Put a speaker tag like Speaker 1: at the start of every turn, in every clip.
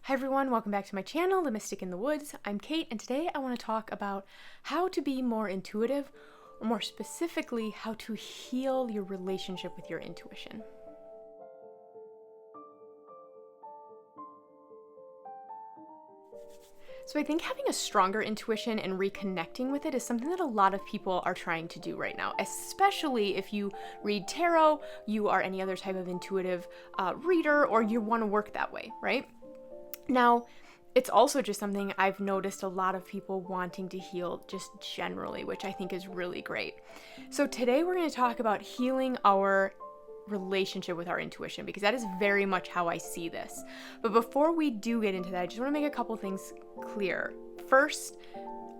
Speaker 1: Hi everyone, welcome back to my channel, The Mystic in the Woods. I'm Kate, and today I want to talk about how to be more intuitive, or more specifically, how to heal your relationship with your intuition. So I think having a stronger intuition and reconnecting with it is something that a lot of people are trying to do right now, especially if you read tarot, you are any other type of intuitive reader, or you want to work that way, right? Now, it's also just something I've noticed a lot of people wanting to heal just generally, which I think is really great. So today we're going to talk about healing our relationship with our intuition, because that is very much how I see this. But before we do get into that, I just want to make a couple things clear. First,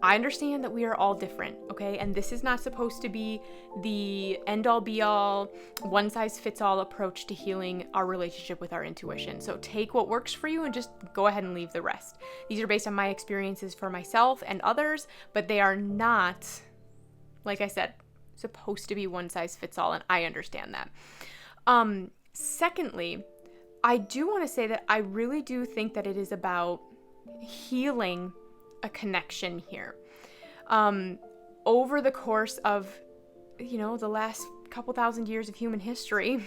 Speaker 1: I understand that we are all different, okay? And this is not supposed to be the end-all be-all, one-size-fits-all approach to healing our relationship with our intuition. So take what works for you and just go ahead and leave the rest. These are based on my experiences for myself and others, but they are not, like I said, supposed to be one-size-fits-all, and I understand that. Secondly, I do want to say that I really do think that it is about healing a connection here. Over the course of, the last couple thousand years of human history,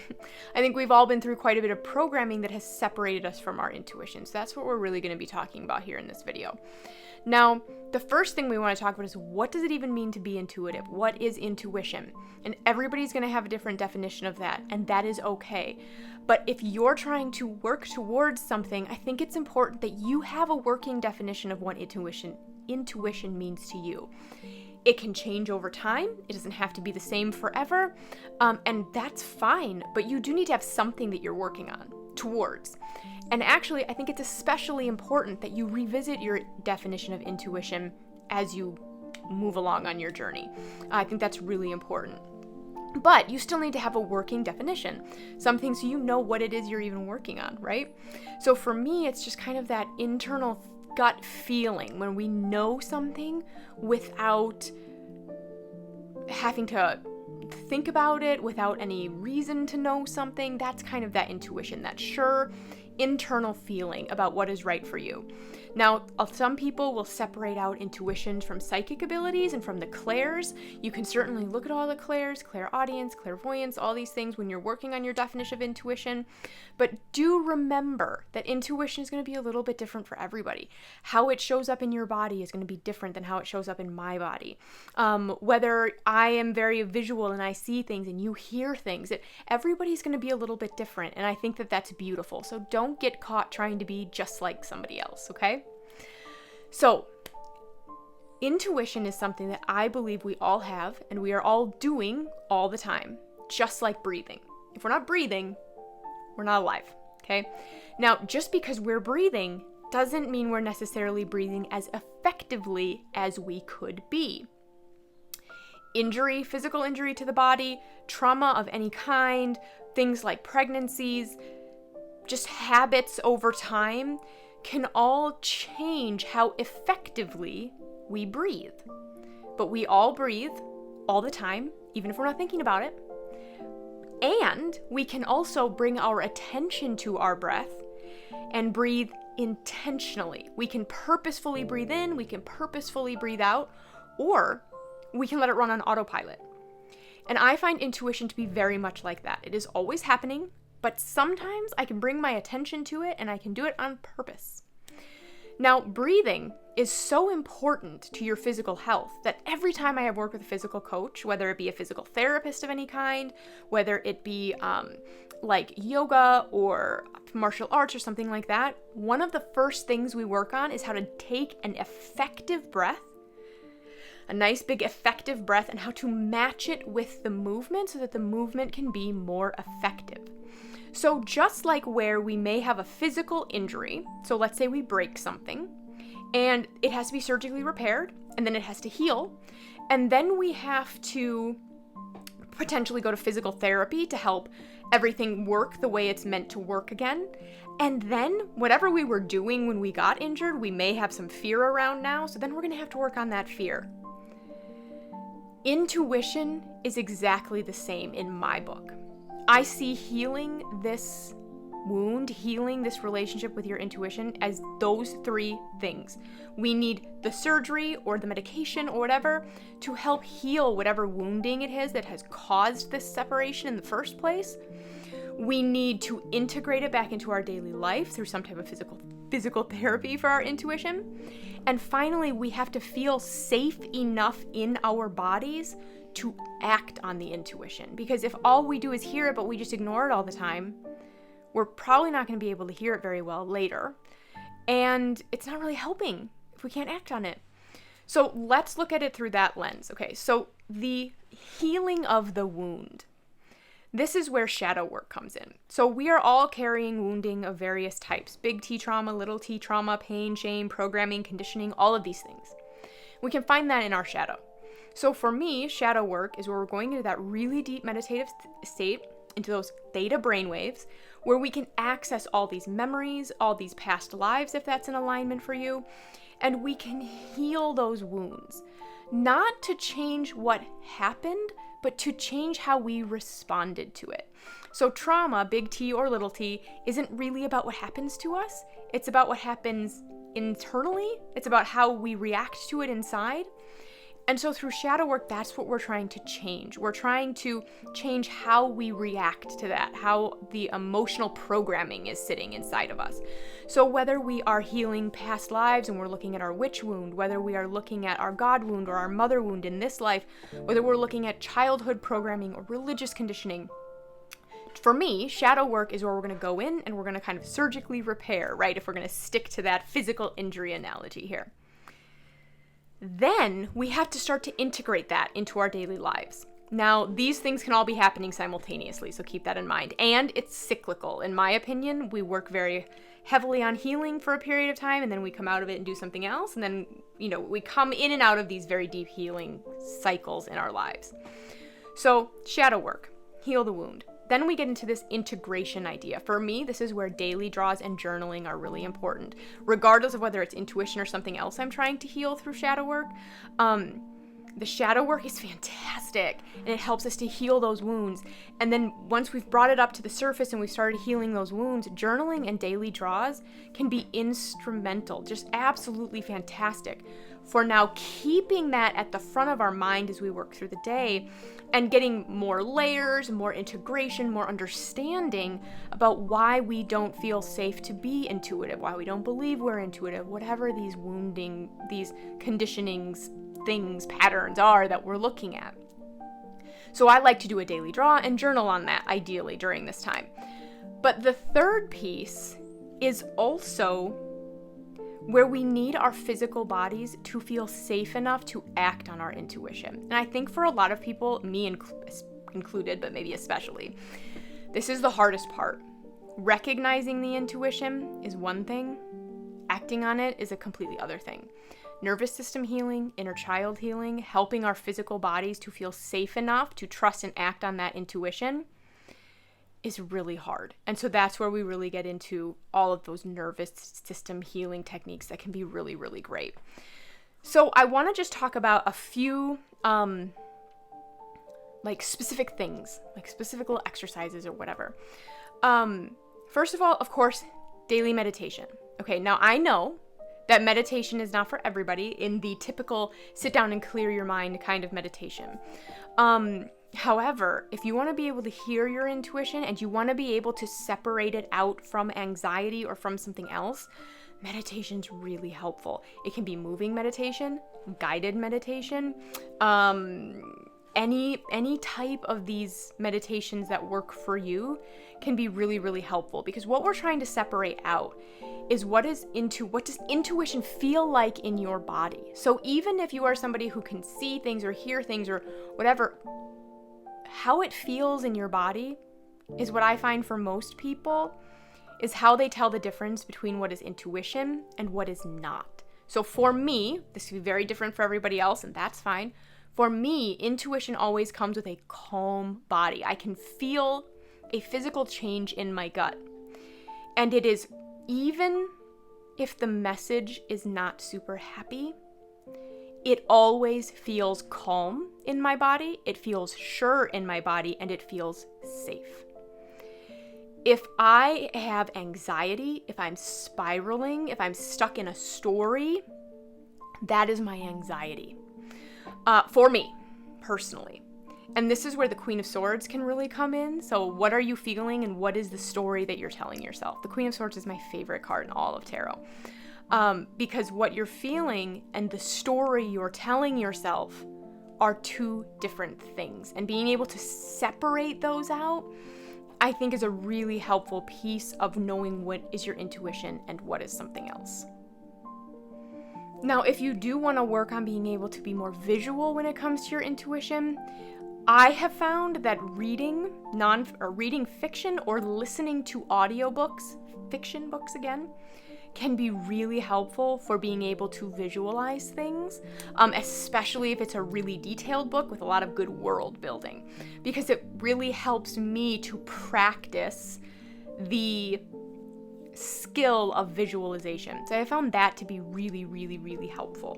Speaker 1: I think we've all been through quite a bit of programming that has separated us from our intuition. So that's what we're really going to be talking about here in this video. Now, the first thing we want to talk about is, what does it even mean to be intuitive? What is intuition? And everybody's going to have a different definition of that, and that is okay. But if you're trying to work towards something, I think it's important that you have a working definition of what intuition means to you. It can change over time. It doesn't have to be the same forever, and that's fine. But you do need to have something that you're working on towards. And actually, I think it's especially important that you revisit your definition of intuition as you move along on your journey. I think that's really important. But you still need to have a working definition, something so you know what it is you're even working on, right? So for me, it's just kind of that internal gut feeling when we know something without having to think about it, without any reason to know something. That's kind of that intuition, that sure internal feeling about what is right for you. Now, some people will separate out intuition from psychic abilities and from the clairs. You can certainly look at all the clairs, clairaudience, clairvoyance, all these things when you're working on your definition of intuition. But do remember that intuition is going to be a little bit different for everybody. How it shows up in your body is going to be different than how it shows up in my body. Whether I am very visual and I see things and you hear things, everybody's going to be a little bit different. And I think that that's beautiful. So don't get caught trying to be just like somebody else, okay? So, intuition is something that I believe we all have, and we are all doing all the time, just like breathing. If we're not breathing, we're not alive, okay? Now, just because we're breathing doesn't mean we're necessarily breathing as effectively as we could be. Injury, physical injury to the body, trauma of any kind, things like pregnancies, just habits over time can all change how effectively we breathe. But we all breathe all the time, even if we're not thinking about it. And we can also bring our attention to our breath and breathe intentionally. We can purposefully breathe in, we can purposefully breathe out, or we can let it run on autopilot. And I find intuition to be very much like that. It is always happening, but sometimes I can bring my attention to it and I can do it on purpose. Now, breathing is so important to your physical health that every time I have worked with a physical coach, whether it be a physical therapist of any kind, whether it be like yoga or martial arts or something like that, one of the first things we work on is how to take an effective breath, a nice big effective breath, and how to match it with the movement so that the movement can be more effective. So just like where we may have a physical injury, so let's say we break something, and it has to be surgically repaired, and then it has to heal, and then we have to potentially go to physical therapy to help everything work the way it's meant to work again. And then whatever we were doing when we got injured, we may have some fear around now, so then we're going to have to work on that fear. Intuition is exactly the same in my book. I see healing this wound, healing this relationship with your intuition as those three things. We need the surgery or the medication or whatever to help heal whatever wounding it is that has caused this separation in the first place. We need to integrate it back into our daily life through some type of physical therapy for our intuition. And finally, we have to feel safe enough in our bodies to act on the intuition. Because if all we do is hear it, but we just ignore it all the time, we're probably not going to be able to hear it very well later. And it's not really helping if we can't act on it. So let's look at it through that lens. Okay, so the healing of the wound. This is where shadow work comes in. So we are all carrying wounding of various types. Big T trauma, little t trauma, pain, shame, programming, conditioning, all of these things. We can find that in our shadow. So for me, shadow work is where we're going into that really deep meditative state, into those theta brainwaves, where we can access all these memories, all these past lives, if that's in alignment for you, and we can heal those wounds. Not to change what happened, but to change how we responded to it. So trauma, big T or little t, isn't really about what happens to us. It's about what happens internally. It's about how we react to it inside. And so through shadow work, that's what we're trying to change. We're trying to change how we react to that, how the emotional programming is sitting inside of us. So whether we are healing past lives and we're looking at our witch wound, whether we are looking at our God wound or our mother wound in this life, whether we're looking at childhood programming or religious conditioning, for me, shadow work is where we're going to go in and we're going to kind of surgically repair, right? If we're going to stick to that physical injury analogy here. Then we have to start to integrate that into our daily lives. Now, these things can all be happening simultaneously, so keep that in mind. And it's cyclical. In my opinion, we work very heavily on healing for a period of time, and then we come out of it and do something else. And then, we come in and out of these very deep healing cycles in our lives. So, shadow work, heal the wound. Then we get into this integration idea. For me, this is where daily draws and journaling are really important. Regardless of whether it's intuition or something else I'm trying to heal through shadow work, the shadow work is fantastic, and it helps us to heal those wounds. And then once we've brought it up to the surface and we've started healing those wounds, journaling and daily draws can be instrumental, just absolutely fantastic for now keeping that at the front of our mind as we work through the day and getting more layers, more integration, more understanding about why we don't feel safe to be intuitive, why we don't believe we're intuitive, whatever these wounding, these conditionings, things, patterns are that we're looking at. So I like to do a daily draw and journal on that, ideally, during this time. But the third piece is also where we need our physical bodies to feel safe enough to act on our intuition. And I think for a lot of people, me included, but maybe especially, this is the hardest part. Recognizing the intuition is one thing, acting on it is a completely other thing. Nervous system healing, inner child healing, helping our physical bodies to feel safe enough to trust and act on that intuition is really hard. And so that's where we really get into all of those nervous system healing techniques that can be really, really great. So I want to just talk about a few specific things, like specific little exercises or whatever. First of all, of course, daily meditation. Okay, now I know that meditation is not for everybody in the typical sit down and clear your mind kind of meditation. However, if you want to be able to hear your intuition and you want to be able to separate it out from anxiety or from something else, meditation's really helpful. It can be moving meditation, guided meditation, any type of these meditations that work for you can be really, really helpful, because what we're trying to separate out is what does intuition feel like in your body. So even if you are somebody who can see things or hear things or whatever, how it feels in your body is what I find for most people is how they tell the difference between what is intuition and what is not. So for me, this will be very different for everybody else, and that's fine. For me, intuition always comes with a calm body. I can feel a physical change in my gut. And it is, even if the message is not super happy, it always feels calm in my body, it feels sure in my body, and it feels safe. If I have anxiety, if I'm spiraling, if I'm stuck in a story, that is my anxiety. For me, personally. And this is where the Queen of Swords can really come in. So what are you feeling and what is the story that you're telling yourself? The Queen of Swords is my favorite card in all of tarot. Because what you're feeling and the story you're telling yourself are two different things. And being able to separate those out, I think, is a really helpful piece of knowing what is your intuition and what is something else. Now, if you do want to work on being able to be more visual when it comes to your intuition, I have found that reading fiction or listening to audiobooks, fiction books again, can be really helpful for being able to visualize things, especially if it's a really detailed book with a lot of good world building, because it really helps me to practice the skill of visualization. So I found that to be really, really, really helpful.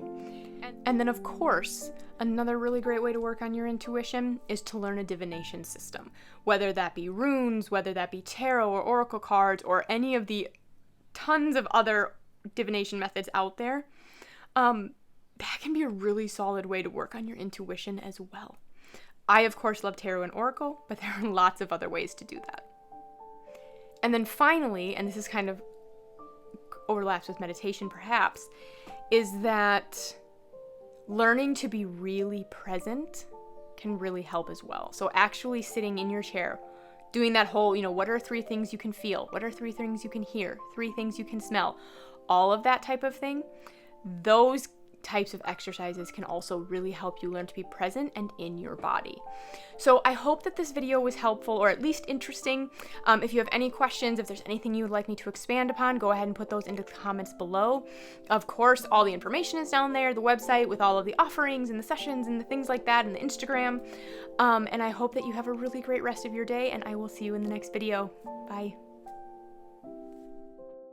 Speaker 1: And then, of course, another really great way to work on your intuition is to learn a divination system, whether that be runes, whether that be tarot or oracle cards, or any of the tons of other divination methods out there. That can be a really solid way to work on your intuition as well. I, of course, love tarot and oracle, but there are lots of other ways to do that. And then finally, and this is kind of overlaps with meditation perhaps, is that learning to be really present can really help as well. So actually sitting in your chair, doing that whole, what are 3 things you can feel? What are 3 things you can hear? 3 things you can smell? All of that type of thing. Those types of exercises can also really help you learn to be present and in your body. So I hope that this video was helpful, or at least interesting. If you have any questions, if there's anything you would like me to expand upon, go ahead and put those into the comments below. Of course, all the information is down there, the website with all of the offerings and the sessions and the things like that, and the Instagram. And I hope that you have a really great rest of your day, and I will see you in the next video. Bye.